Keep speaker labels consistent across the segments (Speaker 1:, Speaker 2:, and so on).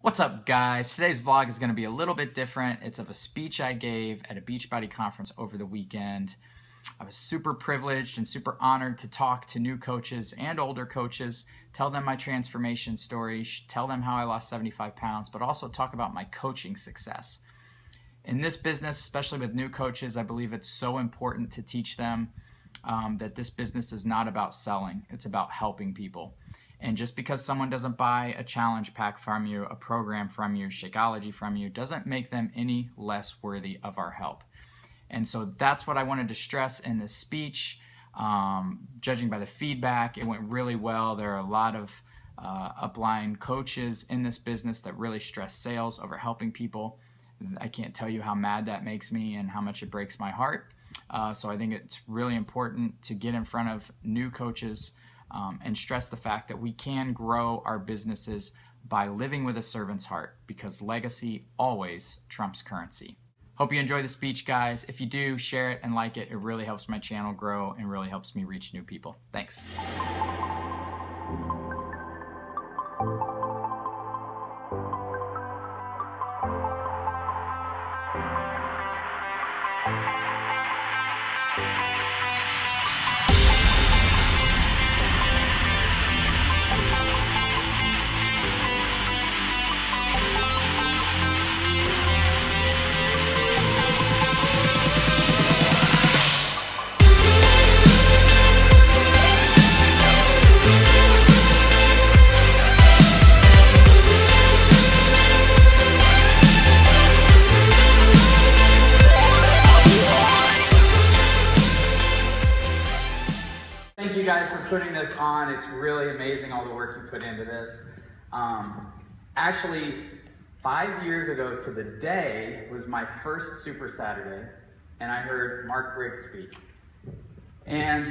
Speaker 1: What's up, guys? Today's vlog is going to be a little bit different. It's of a speech I gave at a Beachbody conference over the weekend. I was super privileged and super honored to talk to new coaches and older coaches, tell them my transformation story, tell them how I lost 75 pounds, but also talk about my coaching success. In this business, especially with new coaches, I believe it's so important to teach them that this business is not about selling. It's about helping people. And just because someone doesn't buy a challenge pack from you, a program from you, Shakeology from you, doesn't make them any less worthy of our help. And so that's what I wanted to stress in this speech. Judging by the feedback, it went really well. There are a lot of upline coaches in this business that really stress sales over helping people. I can't tell you how mad that makes me and how much it breaks my heart. So I think it's really important to get in front of new coaches and stress the fact that we can grow our businesses by living with a servant's heart, because legacy always trumps currency. Hope you enjoy the speech, guys. If you do, share it and like it. It really helps my channel grow and really helps me reach new people. Thanks. Thank you guys for putting this on. It's really amazing all the work you put into this. Actually, 5 years ago to the day was my first Super Saturday, and I heard Mark Briggs speak. And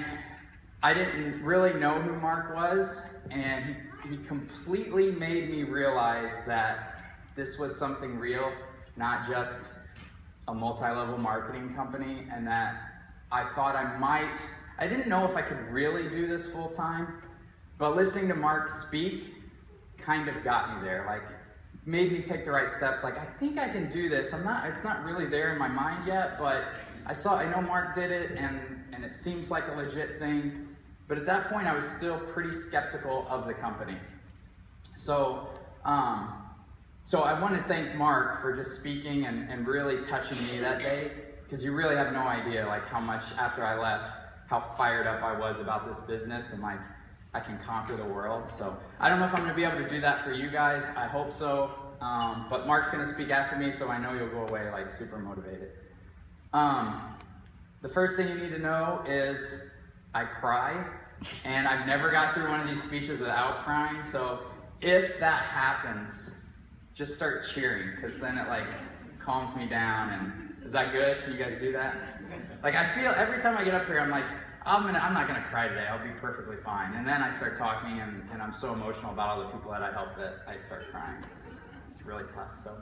Speaker 1: I didn't really know who Mark was, and he completely made me realize that this was something real, not just a multi-level marketing company, and that I thought I didn't know if I could really do this full time, but listening to Mark speak kind of got me there, like made me take the right steps. Like, I think I can do this. It's not really there in my mind yet, but I know Mark did it and it seems like a legit thing. But at that point I was still pretty skeptical of the company. So I want to thank Mark for just speaking and really touching me that day, because you really have no idea like how much after I left, how fired up I was about this business and like I can conquer the world. So I don't know if I'm gonna be able to do that for you guys. I hope so. But Mark's gonna speak after me, so I know you'll go away like super motivated. The first thing you need to know is I cry, and I've never got through one of these speeches without crying. So if that happens, just start cheering, because then it like calms me down. And is that good? Can you guys do that? Like, I feel every time I get up here, I'm like, I'm not gonna cry today. I'll be perfectly fine. And then I start talking, and I'm so emotional about all the people that I help that I start crying. It's really tough. So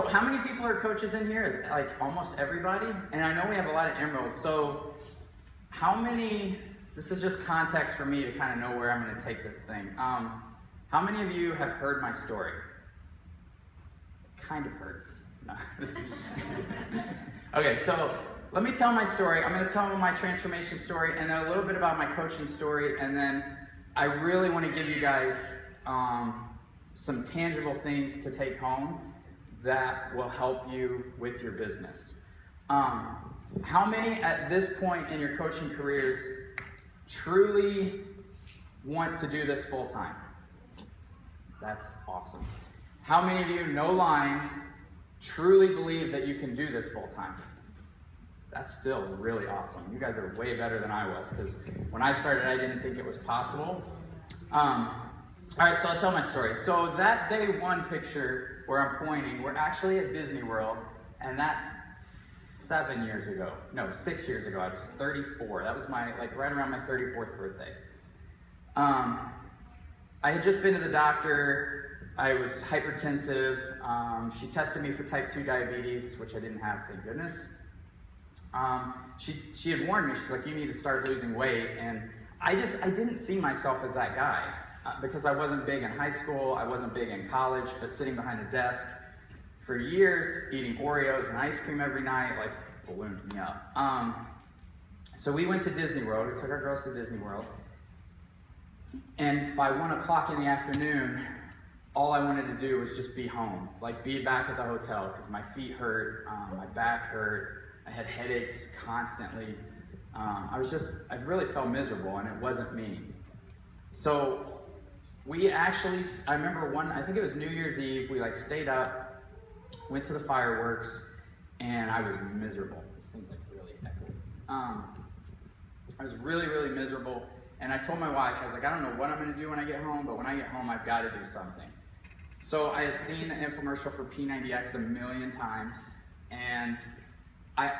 Speaker 1: how many people are coaches in here? Is it like almost everybody? And I know we have a lot of emeralds. So how many? This is just context for me to kind of know where I'm gonna take this thing. How many of you have heard my story? It kind of hurts. No. Okay, so let me tell my story. I'm going to tell my transformation story and then a little bit about my coaching story, and then I really want to give you guys some tangible things to take home that will help you with your business. How many at this point in your coaching careers truly want to do this full time? That's awesome. How many of you, no lying, truly believe that you can do this full time? That's still really awesome. You guys are way better than I was, because when I started, I didn't think it was possible. All right, so I'll tell my story. So that day one picture where I'm pointing, we're actually at Disney World, and that's 6 years ago. I was 34. That was right around my 34th birthday. I had just been to the doctor. I was hypertensive. She tested me for type 2 diabetes, which I didn't have, thank goodness. She had warned me. She's like, you need to start losing weight. And I didn't see myself as that guy. because I wasn't big in high school, I wasn't big in college, but sitting behind a desk for years, eating Oreos and ice cream every night, like, ballooned me up. So we went to Disney World. We took our girls to Disney World. And by 1 o'clock in the afternoon, all I wanted to do was just be home, like be back at the hotel, because my feet hurt, my back hurt, I had headaches constantly. I really felt miserable, and it wasn't me. So we actually, I remember I think it was New Year's Eve, we like stayed up, went to the fireworks, and I was miserable. This thing's like really echoey. I was really, really miserable, and I told my wife, I was like, I don't know what I'm gonna do when I get home, but when I get home, I've gotta do something. So I had seen the infomercial for P90X a million times, and I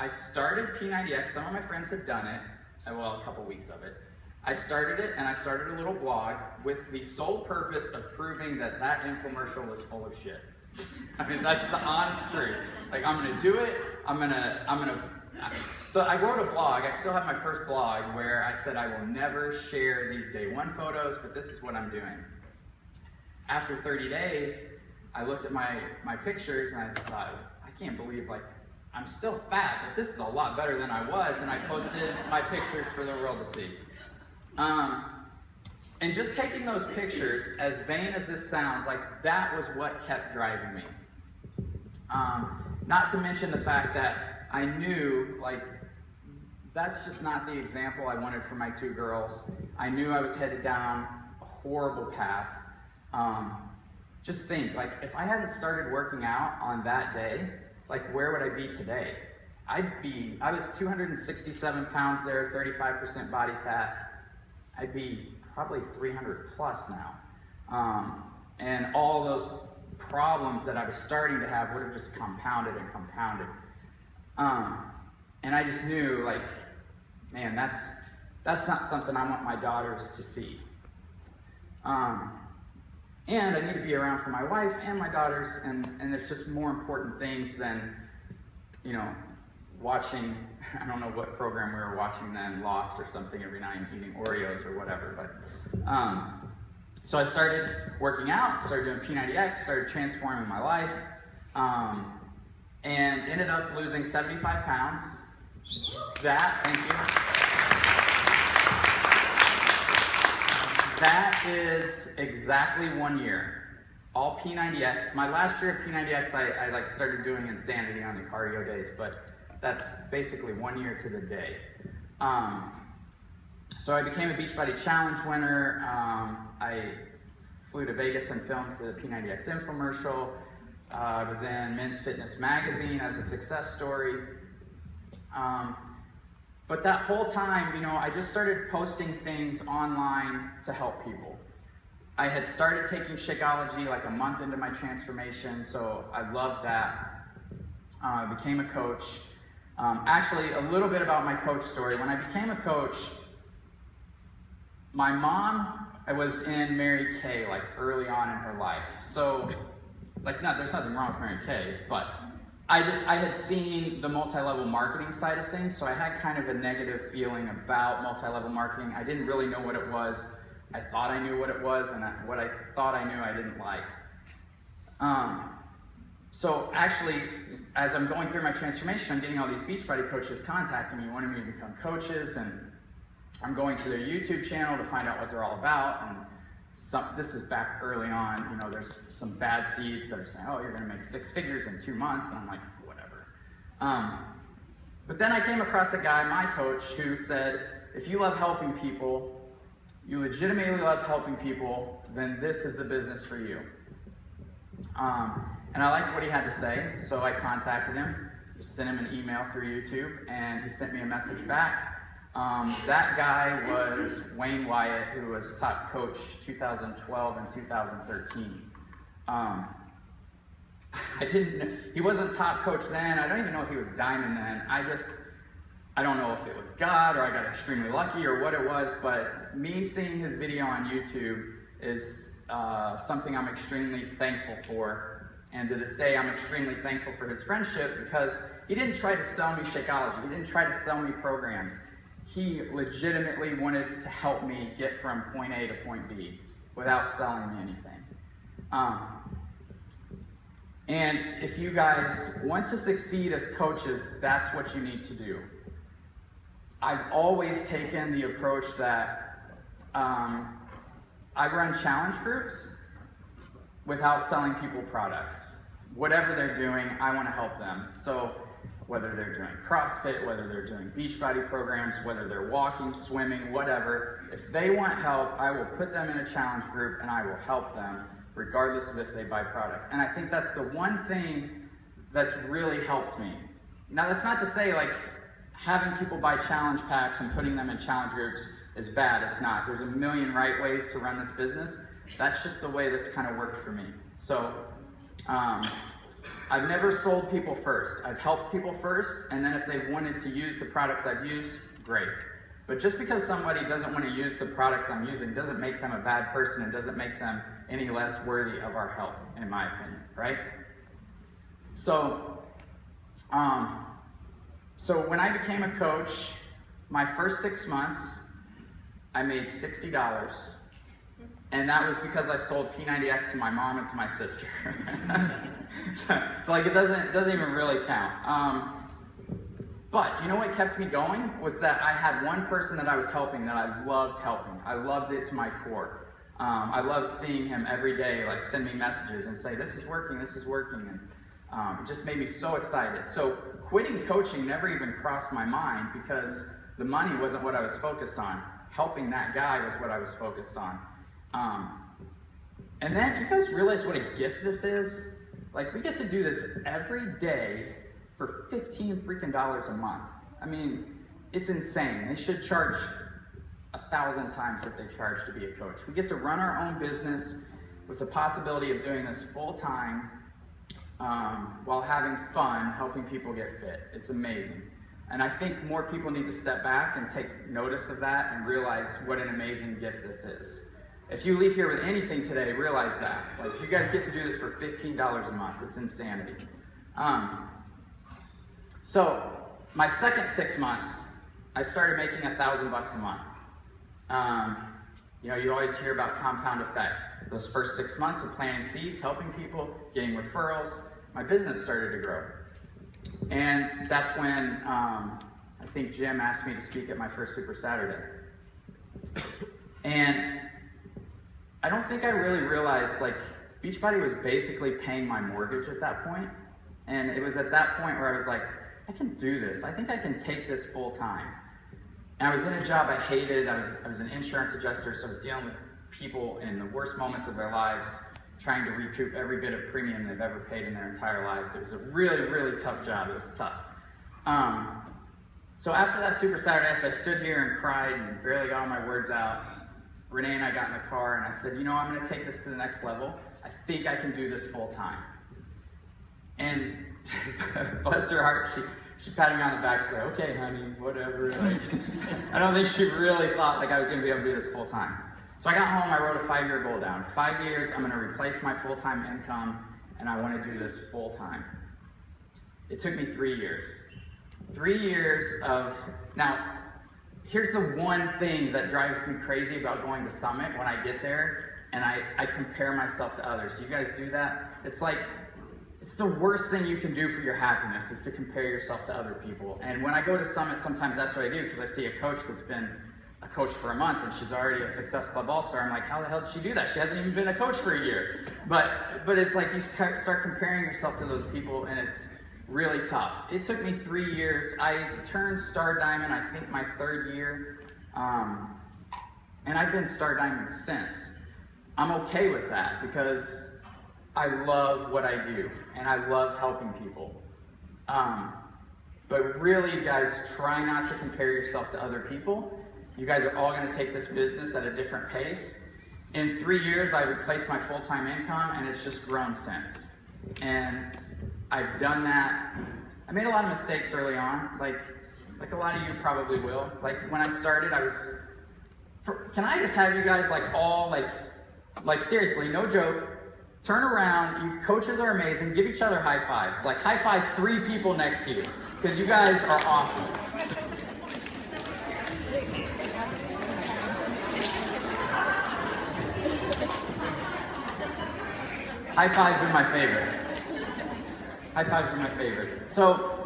Speaker 1: started P90X, some of my friends had done it, well, a couple weeks of it. I started it, and I started a little blog with the sole purpose of proving that that infomercial was full of shit. I mean, that's the honest truth. Like, I'm gonna do it, so I wrote a blog, I still have my first blog, where I said I will never share these day one photos, but this is what I'm doing. After 30 days, I looked at my pictures and I thought, I can't believe, like, I'm still fat, but this is a lot better than I was, and I posted my pictures for the world to see. And just taking those pictures, as vain as this sounds, like, that was what kept driving me. Not to mention the fact that I knew, like, that's just not the example I wanted for my 2 girls. I knew I was headed down a horrible path. Just think, like, if I hadn't started working out on that day, like, where would I be today? I was 267 pounds there, 35% body fat. I'd be probably 300 plus now. And all those problems that I was starting to have would have just compounded and compounded. And I just knew, like, man, that's not something I want my daughters to see. And I need to be around for my wife and my daughters, and there's just more important things than, you know, watching, I don't know what program we were watching then, Lost or something every night, eating Oreos or whatever, but, so I started working out, started doing P90X, started transforming my life, and ended up losing 75 pounds. Thank you. That is exactly 1 year. All P90X. My last year of P90X, I like started doing insanity on the cardio days, but that's basically 1 year to the day. So I became a Beachbody Challenge winner. I flew to Vegas and filmed for the P90X infomercial. I was in Men's Fitness magazine as a success story. But that whole time, you know, I just started posting things online to help people. I had started taking Shakeology like a month into my transformation, so I loved that. I became a coach. Actually, a little bit about my coach story. When I became a coach, my mom was in Mary Kay, like, early on in her life. So, like, there's nothing wrong with Mary Kay, but I had seen the multi-level marketing side of things, so I had kind of a negative feeling about multi-level marketing. I didn't really know what it was. I thought I knew what it was, and what I thought I knew I didn't like. So actually, as I'm going through my transformation, I'm getting all these Beachbody coaches contacting me, wanting me to become coaches, and I'm going to their YouTube channel to find out what they're all about. And this is back early on, you know, there's some bad seeds that are saying, oh, you're gonna make 6 figures in 2 months, and I'm like, whatever. But then I came across a guy, my coach, who said, if you love helping people, you legitimately love helping people, then this is the business for you. And I liked what he had to say, so I contacted him, just sent him an email through YouTube, and he sent me a message back. That guy was Wayne Wyatt, who was top coach 2012 and 2013. He wasn't top coach then. I don't even know if he was diamond then. I don't know if it was God or I got extremely lucky or what it was, but me seeing his video on YouTube is something I'm extremely thankful for. And to this day, I'm extremely thankful for his friendship, because he didn't try to sell me Shakeology. He didn't try to sell me programs. he legitimately wanted to help me get from point A to point B without selling me anything. And if you guys want to succeed as coaches, that's what you need to do. I've always taken the approach that I run challenge groups without selling people products. Whatever they're doing, I want to help them. So whether they're doing CrossFit, whether they're doing Beachbody programs, whether they're walking, swimming, whatever, if they want help, I will put them in a challenge group and I will help them regardless of if they buy products. And I think that's the one thing that's really helped me. Now, that's not to say like having people buy challenge packs and putting them in challenge groups is bad. It's not. There's a million right ways to run this business. That's just the way that's kind of worked for me. So I've never sold people first. I've helped people first, and then if they've wanted to use the products I've used, great. But just because somebody doesn't want to use the products I'm using doesn't make them a bad person and doesn't make them any less worthy of our help, in my opinion, right? So when I became a coach, my first 6 months, I made $60. And that was because I sold P90X to my mom and to my sister. so like it doesn't even really count. But you know what kept me going was that I had one person that I was helping that I loved helping. I loved it to my core. I loved seeing him every day, like send me messages and say, this is working, and it just made me so excited. So quitting coaching never even crossed my mind because the money wasn't what I was focused on. Helping that guy was what I was focused on. And then you guys realize what a gift this is? Like we get to do this every day for $15 freaking a month. I mean, it's insane. They should charge 1,000 times what they charge to be a coach. We get to run our own business with the possibility of doing this full time while having fun, helping people get fit. It's amazing. And I think more people need to step back and take notice of that and realize what an amazing gift this is. If you leave here with anything today, realize that. Like, you guys get to do this for $15 a month. It's insanity. So, my second 6 months, I started making $1,000 a month. You know, you always hear about compound effect. Those first 6 months of planting seeds, helping people, getting referrals, my business started to grow. And that's when I think Jim asked me to speak at my first Super Saturday. And I don't think I really realized, like, Beachbody was basically paying my mortgage at that point. And it was at that point where I was like, I can do this. I think I can take this full time. And I was in a job I hated. I was an insurance adjuster, so I was dealing with people in the worst moments of their lives, trying to recoup every bit of premium they've ever paid in their entire lives. It was a really, really tough job. It was tough. So after that Super Saturday, after I stood here and cried and barely got all my words out, Renee and I got in the car and I said, you know, I'm going to take this to the next level. I think I can do this full time. And bless her heart, she patted me on the back. She said, okay, honey, whatever. Like, I don't think she really thought like I was going to be able to do this full time. So I got home, I wrote a 5-year goal down. 5 years, I'm going to replace my full-time income, and I want to do this full time. It took me 3 years. 3 years of, now, here's the one thing that drives me crazy about going to Summit when I get there, and I compare myself to others. Do you guys do that? It's like, it's the worst thing you can do for your happiness is to compare yourself to other people. And when I go to Summit, sometimes that's what I do, because I see a coach that's been a coach for a month and she's already a Success Club All-Star. I'm like, how the hell did she do that? She hasn't even been a coach for a year. But it's like you start comparing yourself to those people and it's really tough. It took me 3 years. I turned Star Diamond, I think my 3rd year. And I've been Star Diamond since. I'm okay with that because I love what I do and I love helping people. But really, you guys, try not to compare yourself to other people. You guys are all going to take this business at a different pace. In 3 years, I replaced my full-time income, and it's just grown since. And I've done that. I made a lot of mistakes early on, like a lot of you probably will. Like when I started, can I just have you guys like seriously, no joke, turn around, you coaches are amazing, give each other high fives. Like high five 3 people next to you, because you guys are awesome. High fives are my favorite. High fives are my favorite. So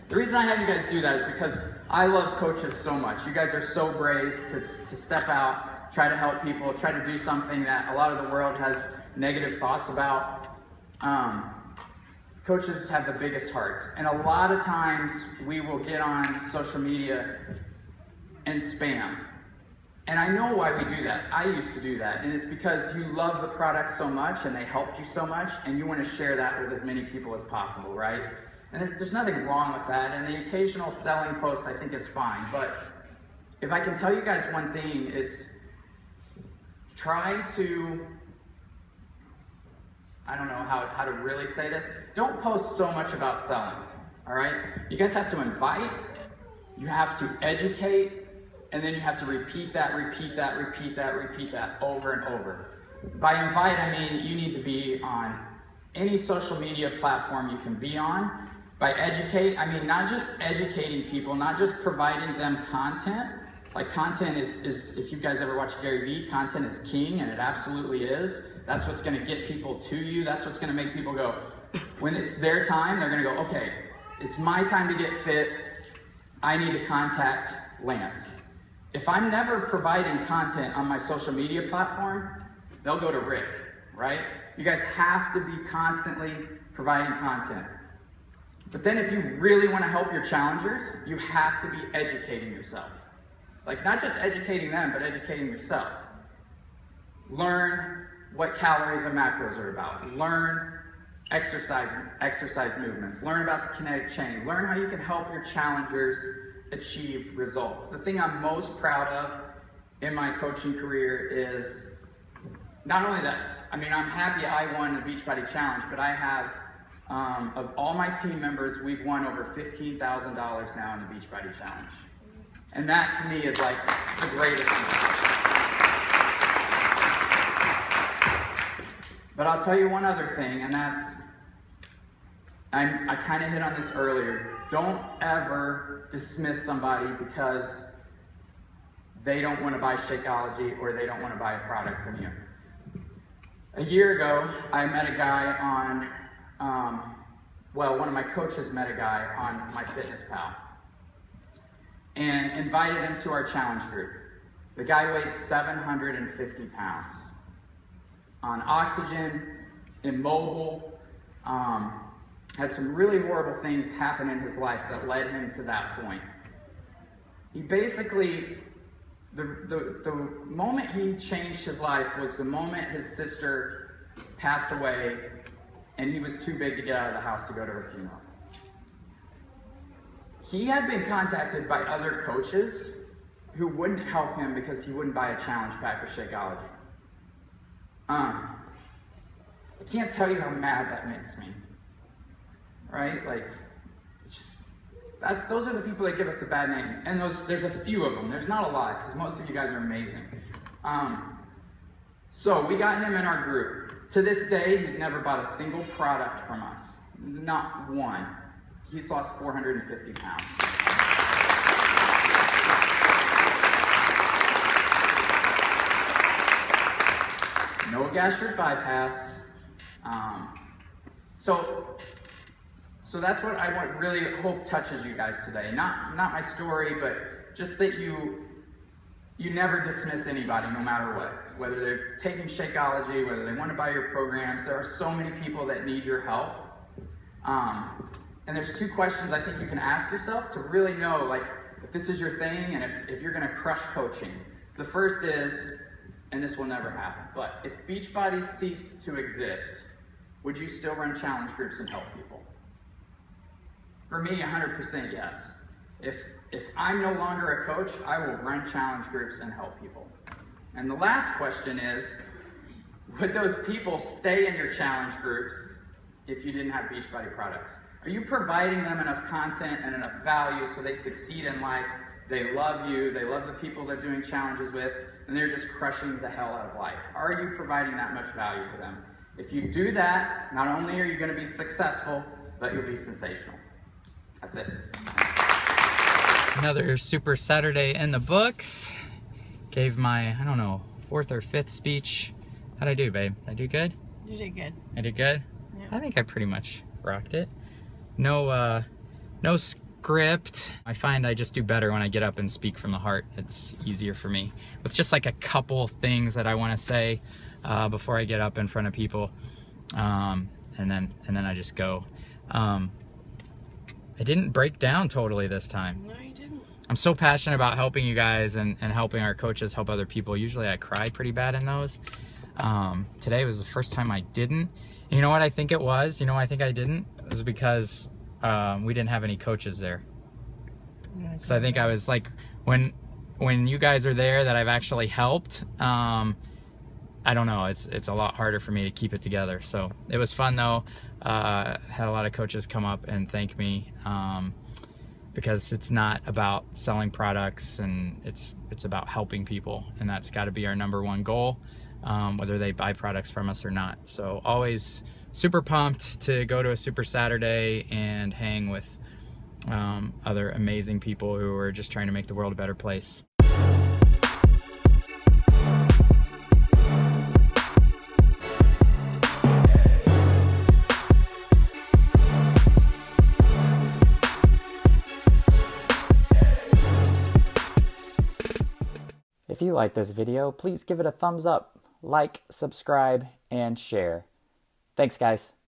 Speaker 1: the reason I have you guys do that is because I love coaches so much. You guys are so brave to step out, try to help people, try to do something that a lot of the world has negative thoughts about. Coaches have the biggest hearts. And a lot of times we will get on social media and spam. And I know why we do that. I used to do that. And it's because you love the product so much and they helped you so much and you want to share that with as many people as possible, right? And there's nothing wrong with that. And the occasional selling post I think is fine. But if I can tell you guys one thing, it's try to, I don't know how to really say this. Don't post so much about selling, all right? You guys have to invite, you have to educate, and then you have to repeat that over and over. By invite, I mean you need to be on any social media platform you can be on. By educate, I mean not just educating people, not just providing them content. Like content is if you guys ever watch Gary Vee, content is king, and it absolutely is. That's what's gonna get people to you. That's what's gonna make people go, when it's their time, they're gonna go, okay, it's my time to get fit. I need to contact Lance. If I'm never providing content on my social media platform, they'll go to Rick, right? You guys have to be constantly providing content. But then if you really want to help your challengers, you have to be educating yourself. Like not just educating them, but educating yourself. Learn what calories and macros are about. Learn exercise movements. Learn about the kinetic chain. Learn how you can help your challengers achieve results. The thing I'm most proud of in my coaching career is not only that, I mean, I'm happy I won the Beachbody Challenge, but I have, of all my team members, we've won over $15,000 now in the Beachbody Challenge. And that to me is like the greatest thing. But I'll tell you one other thing, and that's, I kind of hit on this earlier. Don't ever dismiss somebody because they don't want to buy Shakeology or they don't want to buy a product from you. A year ago, I met a guy on, one of my coaches met a guy on MyFitnessPal and invited him to our challenge group. The guy weighed 750 pounds. On oxygen, immobile, had some really horrible things happen in his life that led him to that point. He basically, the moment he changed his life was the moment his sister passed away and he was too big to get out of the house to go to her funeral. He had been contacted by other coaches who wouldn't help him because he wouldn't buy a challenge pack of Shakeology. I can't tell you how mad that makes me. Right? Like, it's just, those are the people that give us a bad name. And there's a few of them. There's not a lot, because most of you guys are amazing. So we got him in our group. To this day, he's never bought a single product from us. Not one. He's lost 450 pounds. No gastric bypass. So that's what I really hope touches you guys today. Not my story, but just that you never dismiss anybody, no matter what. Whether they're taking Shakeology, whether they want to buy your programs, there are so many people that need your help. And there's two questions I think you can ask yourself to really know, like, if this is your thing and if you're going to crush coaching. The first is, and this will never happen, but if Beachbody ceased to exist, would you still run challenge groups and help people? For me, 100% yes. If I'm no longer a coach, I will run challenge groups and help people. And the last question is, would those people stay in your challenge groups if you didn't have Beachbody products? Are you providing them enough content and enough value so they succeed in life? They love you, they love the people they're doing challenges with, and they're just crushing the hell out of life. Are you providing that much value for them? If you do that, not only are you going to be successful, but you'll be sensational. That's it.
Speaker 2: Another Super Saturday in the books. Gave my, I don't know, 4th or 5th speech. How'd I do, babe? Did I do good?
Speaker 3: You did good.
Speaker 2: I did good?
Speaker 3: Yeah.
Speaker 2: I think I pretty much rocked it. No script. I find I just do better when I get up and speak from the heart. It's easier for me. With just like a couple things that I want to say before I get up in front of people. And then I just go. I didn't break down totally this time.
Speaker 3: No, you didn't.
Speaker 2: I'm so passionate about helping you guys and helping our coaches help other people. Usually I cry pretty bad in those. Today was the first time I didn't. And you know what I think it was? You know why I think I didn't? It was because we didn't have any coaches there.
Speaker 3: Yeah,
Speaker 2: So I think I was like, when you guys are there that I've actually helped, I don't know, it's a lot harder for me to keep it together. So it was fun though. Had a lot of coaches come up and thank me, because it's not about selling products, and it's about helping people, and that's got to be our #1 goal, whether they buy products from us or not. So always super pumped to go to a Super Saturday and hang with other amazing people who are just trying to make the world a better place. If you like this video, please give it a thumbs up, like, subscribe, and share. Thanks, guys.